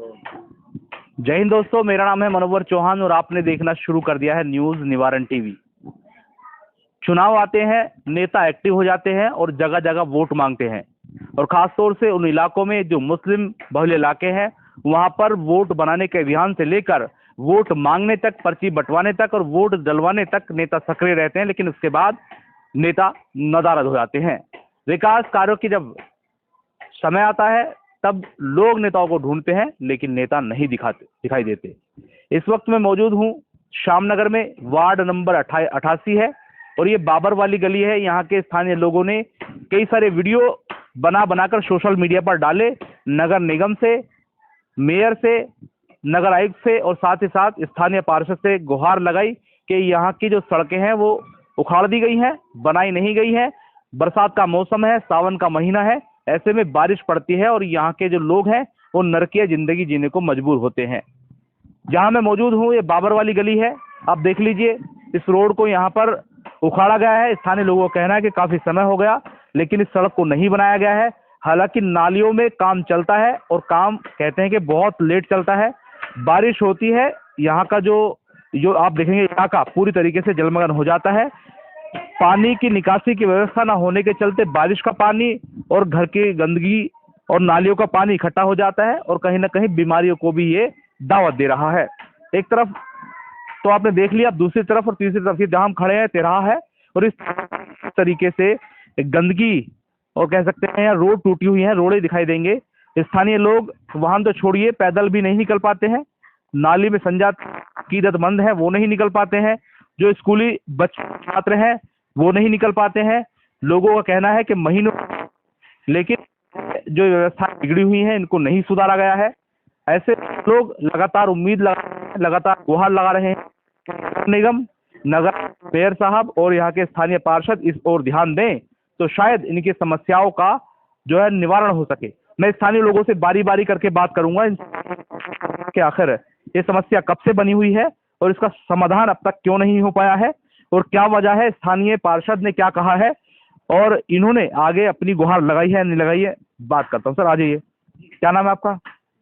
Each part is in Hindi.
जय हिंद दोस्तों, मेरा नाम है मनोवर चौहान और आपने देखना शुरू कर दिया है न्यूज निवारण टीवी। चुनाव आते हैं, नेता एक्टिव हो जाते हैं और जगह जगह वोट मांगते हैं, और खासतौर से उन इलाकों में जो मुस्लिम बहुल इलाके हैं वहां पर वोट बनाने के अभियान से लेकर वोट मांगने तक, पर्ची बंटवाने तक और वोट डलवाने तक नेता सक्रिय रहते हैं। लेकिन उसके बाद नेता नदारद हो जाते हैं। विकास कार्यों की जब समय आता है तब लोग नेताओं को ढूंढते हैं, लेकिन नेता नहीं दिखाई देते। इस वक्त मैं मौजूद हूं श्यामनगर में, वार्ड नंबर 88 है और ये बाबर वाली गली है। यहाँ के स्थानीय लोगों ने कई सारे वीडियो बनाकर सोशल मीडिया पर डाले। नगर निगम से, मेयर से, नगर आयुक्त से और साथ ही साथ स्थानीय पार्षद से गुहार लगाई कि यहाँ की जो सड़कें हैं वो उखाड़ दी गई हैं, बनाई नहीं गई है। बरसात का मौसम है, सावन का महीना है, ऐसे में बारिश पड़ती है और यहाँ के जो लोग हैं वो नरकीय जिंदगी जीने को मजबूर होते हैं। जहाँ मैं मौजूद हूँ ये बाबर वाली गली है। आप देख लीजिए, इस रोड को यहाँ पर उखाड़ा गया है। स्थानीय लोगों का कहना है कि काफी समय हो गया, लेकिन इस सड़क को नहीं बनाया गया है। हालांकि नालियों में काम चलता है और काम कहते हैं कि बहुत लेट चलता है। बारिश होती है, यहाँ का जो आप देखेंगे इलाका पूरी तरीके से जलमग्न हो जाता है। पानी की निकासी की व्यवस्था न होने के चलते बारिश का पानी और घर की गंदगी और नालियों का पानी इकट्ठा हो जाता है और कहीं ना कहीं बीमारियों को भी ये दावत दे रहा है। एक तरफ तो आपने देख लिया, अब दूसरी तरफ और तीसरी तरफ जहां हम खड़े हैं तिराहा है और इस तरीके से गंदगी और कह सकते हैं यहाँ रोड टूटी हुई है, रोडें दिखाई देंगे। स्थानीय लोग वाहन तो छोड़िए, पैदल भी नहीं निकल पाते हैं। नाली में संजात कीदतमंद है वो नहीं निकल पाते हैं। जो स्कूली बच्चे छात्र हैं वो नहीं निकल पाते हैं। लोगों का कहना है कि महीनों, लेकिन जो व्यवस्था बिगड़ी हुई है इनको नहीं सुधारा गया है। ऐसे लोग लगातार लगातार गुहार लगा रहे हैं। नगर निगम, नगर मेयर साहब और यहाँ के स्थानीय पार्षद इस ओर ध्यान दें तो शायद इनकी समस्याओं का जो है निवारण हो सके। मैं स्थानीय लोगों से बारी बारी करके बात करूंगा कि आखिर ये समस्या कब से बनी हुई है और इसका समाधान अब तक क्यों नहीं हो पाया है और क्या वजह है, स्थानीय पार्षद ने क्या कहा है और इन्होंने आगे अपनी गुहार लगाई है नहीं लगाई है। बात करता हूँ। सर आ जाइए, क्या नाम है आपका?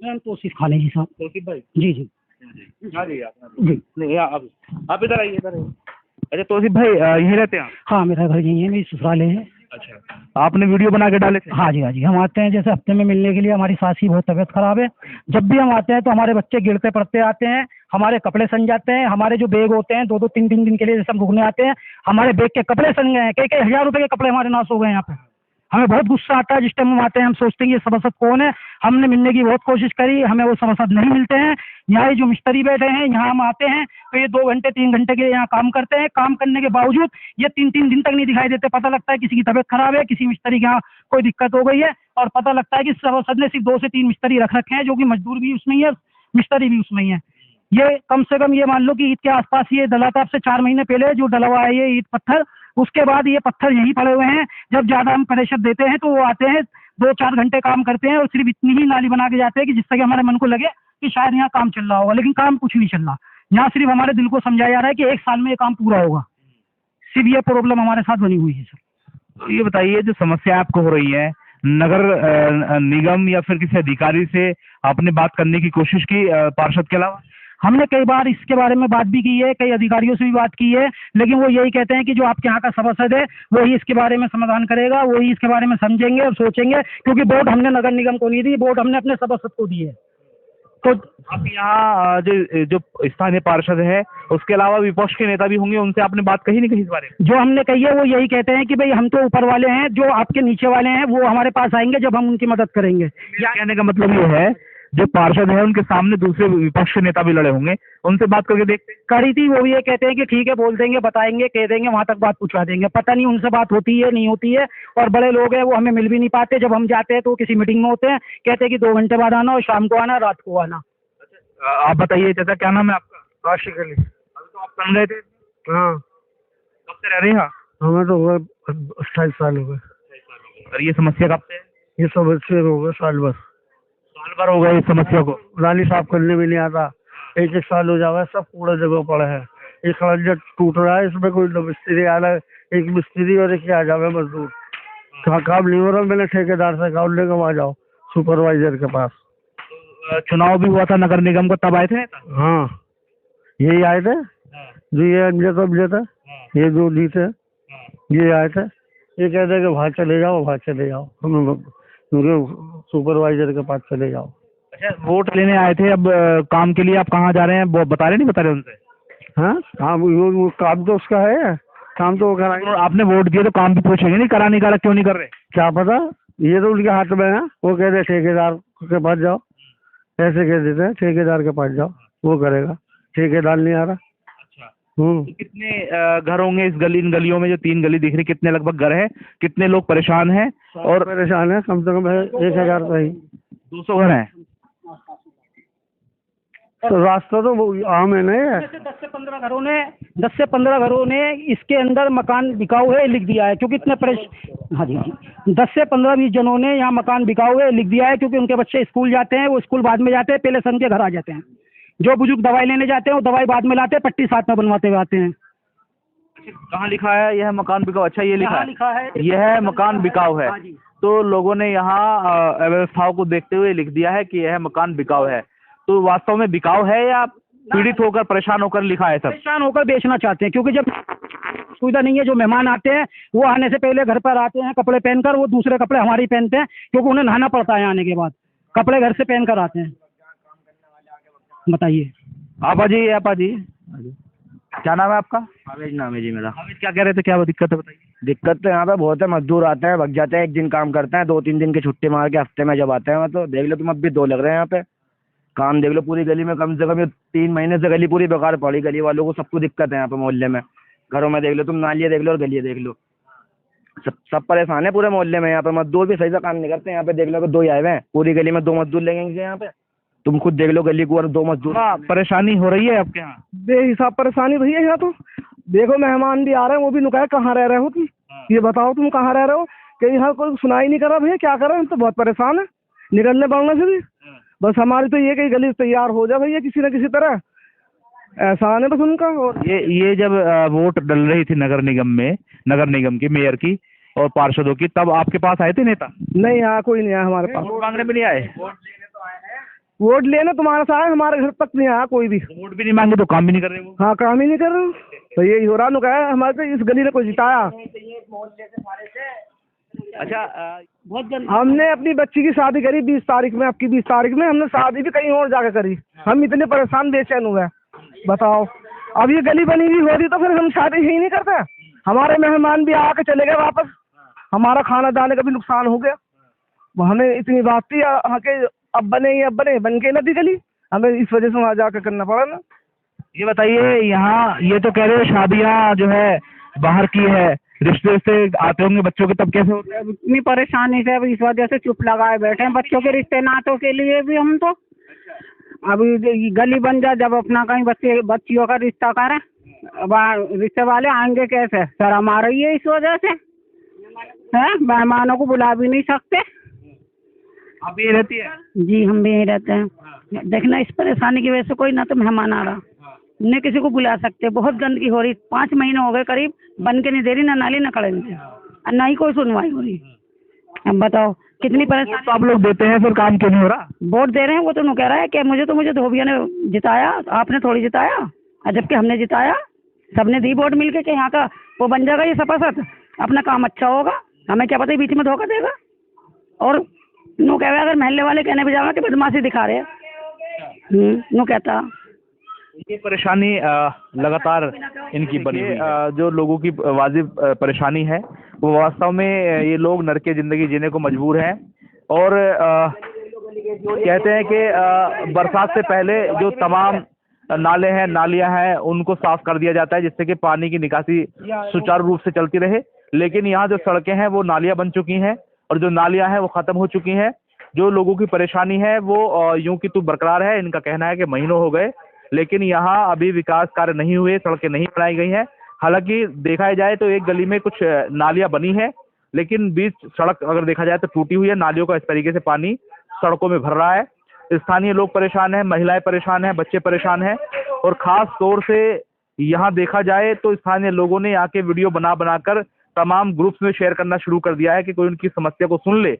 मैं तौसीफ खान जी साहब। तौसीफ भाई जी जी आ जाइए आप। जी नहीं आप इधर आइए, इधर आइए। अच्छा तौसीफ भाई यहीं रहते हैं आप? हाँ, मेरा घर यहीं है, मेरी ससुराल है। अच्छा, आपने वीडियो बना के डाले थे? हाँ जी हाँ जी, हम आते हैं जैसे हफ्ते में मिलने के लिए। हमारी सास की बहुत तबीयत खराब है। जब भी हम आते हैं तो हमारे बच्चे गिरते पड़ते आते हैं, हमारे कपड़े सन जाते हैं। हमारे जो बैग होते हैं 2-2 3-3 दिन के लिए जैसे हम रुकने आते हैं, हमारे बैग के कपड़े सन गए हैं। कई 1000 रुपए के कपड़े हमारे नाश हो गए यहाँ पे। हमें बहुत गुस्सा आता है जिस टाइम हम आते हैं। हम सोचते हैं ये सभासद कौन है। हमने मिलने की बहुत कोशिश करी, हमें वो सभासद नहीं मिलते हैं। यहाँ ये जो मिस्त्री बैठे हैं, यहाँ हम आते हैं तो ये 2 घंटे 3 घंटे के लिए यहाँ काम करते हैं। काम करने के बावजूद ये 3-3 दिन तक नहीं दिखाई देते। पता लगता है किसी की तबीयत खराब है, किसी मिस्त्री के यहाँ कोई दिक्कत हो गई है, और पता लगता है कि सभासद ने सिर्फ 2 से 3 मिस्त्री रख रखे हैं, जो कि मजदूर भी उसमें ही है, मिस्त्री भी उसमें ही है। ये कम से कम ये मान लो कि ईद के आसपास ये डला था। अब से 4 महीने पहले जो डला हुआ है ये ईद पत्थर, उसके बाद ये पत्थर यहीं पड़े हुए हैं। जब ज्यादा हम प्रेशर देते हैं तो वो आते हैं, 2-4 घंटे काम करते हैं और सिर्फ इतनी ही नाली बना के जाते हैं कि जिससे कि हमारे मन को लगे कि शायद यहाँ काम चल रहा होगा, लेकिन काम कुछ नहीं चल रहा। यहाँ सिर्फ हमारे दिल को समझाया जा रहा है कि 1 साल में ये काम पूरा होगा। सिर्फ ये प्रॉब्लम हमारे साथ बनी हुई है सर। ये बताइए, जो समस्या आपको हो रही है, नगर निगम या फिर किसी अधिकारी से आपने बात करने की कोशिश की पार्षद के अलावा? हमने कई बार इसके बारे में बात भी की है, कई अधिकारियों से भी बात की है, लेकिन वो यही कहते हैं कि जो आपके यहाँ का सभासद है वही इसके बारे में समाधान करेगा, वही इसके बारे में समझेंगे और सोचेंगे, क्योंकि वोट हमने नगर निगम को नहीं दी, वोट हमने अपने सभासद को दी है। तो अब यहाँ जो स्थानीय पार्षद है उसके अलावा विपक्ष के नेता भी होंगे, उनसे आपने बात कही नहीं कही इस बारे में? जो हमने कही है वो यही कहते हैं कि भाई हम तो ऊपर वाले हैं, जो आपके नीचे वाले हैं वो हमारे पास आएंगे जब हम उनकी मदद करेंगे। कहने का मतलब ये है जो पार्षद है उनके सामने दूसरे विपक्ष के नेता भी लड़े होंगे, उनसे बात करके देखते करी थी। वो भी ये कहते हैं कि ठीक है, बोल देंगे, बताएंगे, कह देंगे, वहां तक बात पहुंचा देंगे। पता नहीं उनसे बात होती है नहीं होती है। और बड़े लोग हैं वो हमें मिल भी नहीं पाते। जब हम जाते हैं तो किसी मीटिंग में होते हैं, कहते हैं कि 2 घंटे बाद आना और शाम को आना, रात को आना। आप बताइए चाचा, क्या नाम है आपका? आशिक अली। अभी तो आप बन रहे थे? हाँ। कब से रह रहे हैं यहाँ? हमें तो हो गए 28 साल हो गए। और ये समस्या कब से है? ये समस्या हो गए साल भर हो गए इस समस्या को। नाली साफ करने भी नहीं आता। 1-1 साल हो जाएगा, सब कूड़ा जगह पड़ा है। एक खड़ंजा टूट रहा है, इसमें कोई मिस्त्री आ रहा है, एक मिस्त्री और एक आ जावे मजदूर। काम नहीं हो रहा। मैंने ठेकेदार से कहा, उन्होंने कहा वहाँ जाओ सुपरवाइजर के पास। चुनाव भी हुआ था नगर निगम को, तब आए थे नेता? हाँ, यही आए थे जो ये अंजय था, ये जो जीते ये आए थे। ये कहते कि बाहर चले जाओ, बाहर चले जाओ, हम उनके सुपरवाइजर के पास चले जाओ। अच्छा, वोट लेने आए थे, अब काम के लिए आप कहाँ जा रहे हैं वो बता रहे उनसे? हाँ, वो काम तो उसका है, काम तो वो कराएंगे। और आपने वोट दिया तो काम भी पूछेंगे नहीं, करा नहीं करा, क्यों नहीं कर रहे? क्या पता, ये तो उनके हाथ में है। वो कहते हैं ठेकेदार के पास जाओ, ऐसे कह देते हैं ठेकेदार के पास जाओ, वो करेगा। ठेकेदार नहीं आ रहा। अच्छा, हम्म। तो कितने घर होंगे इस इन गलियों में जो 3 गली दिख रही, कितने लगभग घर हैं, कितने लोग परेशान हैं? और परेशान है, कम से कम 1000 का ही 200 घर हैं। तो रास्ता तो वो आम है ना ये। 10 से 15 घरों ने इसके अंदर मकान बिकाऊ है लिख दिया है, क्योंकि इतने हाँ जी 10 से 15-20 जनों ने यहाँ मकान बिकाऊ है लिख दिया है, क्योंकि उनके बच्चे स्कूल जाते हैं, वो स्कूल बाद में जाते हैं, पहले सन के घर आ जाते हैं। जो बुजुर्ग दवाई लेने जाते हैं वो दवाई बाद में लाते हैं, पट्टी साथ में बनवाते हुए आते हैं। कहाँ लिखा है यह मकान बिकाऊ? अच्छा, ये यहाँ लिखा है यह मकान बिकाऊ है। हाँ जी। तो लोगों ने यहाँ व्यवस्थाओं को देखते हुए लिख दिया है कि यह मकान बिकाऊ है। तो वास्तव में बिकाऊ है या पीड़ित होकर परेशान होकर लिखा है? सब परेशान होकर बेचना चाहते हैं, क्योंकि जब सुविधा नहीं है, जो मेहमान आते हैं वो आने से पहले घर पर आते हैं कपड़े पहनकर, वो दूसरे कपड़े हमारे पहनते हैं, क्योंकि उन्हें नहाना पड़ता है आने के बाद, कपड़े घर से पहन कर आते हैं। बताइए। आपा जी क्या नाम है आपका? हामिद नाम है जी मेरा। हामिद, क्या कह रहे थे, क्या दिक्कत है बताइए? दिक्कत तो यहाँ पे बहुत है, मजदूर आते हैं भग जाते हैं, एक दिन काम करते हैं, 2-3 दिन की छुट्टी मार के हफ्ते में जब आते हैं तो देख लो तुम, अब भी 2 लग रहे हैं यहाँ पे। काम देख लो, पूरी गली में कम से कम ये 3 महीने से गली पूरी बेकार पड़ी, गली वालों को सबको दिक्कत है यहाँ पे मोहल्ले में। घरों में देख लो तुम, नालियाँ देख लो और गलियाँ देख लो, सब परेशान है पूरे मोहल्ले में। यहाँ पे मजदूर भी सही से काम नहीं करते। यहाँ पे देख लो 2 ही आए हुए हैं, पूरी गली में 2 मजदूर लगेंगे यहाँ पे। तुम खुद देख लो गली को, और 2 मजदूर। हाँ, परेशानी हो रही है आपके यहाँ? बेहिसाब परेशानी भैया यहाँ तो। देखो मेहमान भी आ रहे हैं, वो भी नुकाए कहाँ रह रहे हो तुम, ये बताओ तुम कहाँ रह रहे हो? कहीं यहाँ कोई सुनाई नहीं कर रहा भैया, क्या कर रहे हैं? हम तो बहुत परेशान है निकलने बढ़ने से भी। बस हमारी तो ये कि गली तैयार हो जाए भैया किसी न किसी तरह, एहसान है बस उनका। और ये जब वोट डल रही थी नगर निगम की, मेयर की और पार्षदों की, तब आपके पास आए थे नेता? नहीं, यहाँ कोई नहीं आया हमारे पास। वोट मांगने भी नहीं आए? वोट लेने तुम्हारे साथ, हमारे घर तक नहीं आया कोई भी। वोट भी नहीं मांगे तो काम भी नहीं कर रहे वो? हाँ, काम ही नहीं कर रहे। तो यही हो रहा नुकाया हमारे तो, इस गली ने कोई जिताया। अच्छा, हमने अपनी बच्ची की शादी करी 20 तारीख में, आपकी 20 तारीख में हमने शादी भी कहीं और जाकर करी। हम इतने परेशान बेचैन हुए, बताओ। अब ये गली बनी हुई होती तो फिर हम शादी ही नहीं करते। हमारे मेहमान भी आके चले गए वापस, हमारा खाना दाने का भी नुकसान हो गया। हमें इतनी बात थी आके, अब बने बन के नदी गली, हमें इस वजह से वहाँ जाकर करना पड़ा ना। ये बताइए, यहाँ ये तो कह रहे हो शादियाँ जो है बाहर की है, रिश्ते से आते होंगे बच्चों के, तब कैसे होते हैं? इतनी परेशानी से अब इस वजह से चुप लगाए बैठे हैं, बच्चों के रिश्ते नातों के लिए भी। हम तो अभी गली बन जाए, जब अपना कहीं बच्चियों का रिश्ता करें, रिश्ते वाले आएंगे कैसे? शर्म आ रही है इस वजह से, है मेहमानों को बुला भी नहीं सकते। आप ये रहती है? जी, हम भी यहीं रहते हैं। देखना, इस परेशानी की वजह से कोई ना तो मेहमान आ रहा, न किसी को बुला सकते। बहुत गंदगी हो रही, 5 महीने हो गए करीब, बन के नहीं दे रही, ना नाली ना कड़े में, और ना ही कोई सुनवाई हो रही। अब बताओ कितनी परेशानी। आप लोग देते हैं, फिर काम क्यों नहीं हो रहा? वोट दे रहे हैं, वो तो कह रहा है कि मुझे धोबिया ने जिताया, आपने थोड़ी जिताया। और जबकि हमने जिताया, सबने दी वोट मिलके कि यहाँ का वो बन जाएगा, ये सपासत अपना काम अच्छा होगा। हमें क्या पता बीच में धोखा देगा। और नो कह रहा है, अगर महल्ले वाले कहने भी जाओगे कि बदमाशी दिखा रहे हैं, नो कहता। ये परेशानी लगातार इनकी बनी हुई है। जो लोगों की वाजिब परेशानी है, वो वास्तव में ये लोग नरके जिंदगी जीने को मजबूर हैं। और कहते हैं कि बरसात से पहले जो तमाम नाले हैं, नालियां हैं, उनको साफ कर दिया जाता है, जिससे कि पानी की निकासी सुचारू रूप से चलती रहे। लेकिन यहाँ जो सड़कें हैं वो नालियां बन चुकी हैं, और जो नालियां हैं वो खत्म हो चुकी हैं। जो लोगों की परेशानी है वो यूं की तो बरकरार है। इनका कहना है कि महीनों हो गए, लेकिन यहाँ अभी विकास कार्य नहीं हुए, सड़कें नहीं बनाई गई हैं। हालांकि देखा जाए तो एक गली में कुछ नालियां बनी है, लेकिन बीच सड़क अगर देखा जाए तो टूटी हुई है। नालियों का इस तरीके से पानी सड़कों में भर रहा है। स्थानीय लोग परेशान हैं, महिलाएं परेशान हैं, बच्चे परेशान हैं। और खास तौर से यहाँ देखा जाए तो स्थानीय लोगों ने यहाँ के वीडियो बनाकर तमाम ग्रुप्स में शेयर करना शुरू कर दिया है कि कोई उनकी समस्या को सुन ले,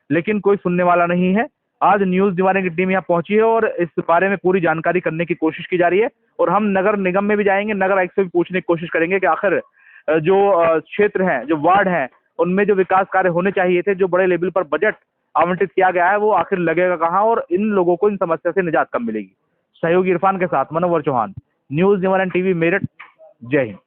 लेकिन कोई सुनने वाला नहीं है। आज न्यूज निवारण की टीम यहाँ पहुंची है और इस बारे में पूरी जानकारी करने की कोशिश की जा रही है। और हम नगर निगम में भी जाएंगे, नगर आयुक्त से भी पूछने की कोशिश करेंगे कि आखिर जो क्षेत्र हैं, जो वार्ड हैं, उनमें जो विकास कार्य होने चाहिए थे, जो बड़े लेवल पर बजट आवंटित किया गया है, वो आखिर लगेगा कहाँ और इन लोगों को इन समस्या से निजात कब मिलेगी। सहयोगी इरफान के साथ मनोवर चौहान, न्यूज निवारण टीवी, मेरठ। जय हिंद।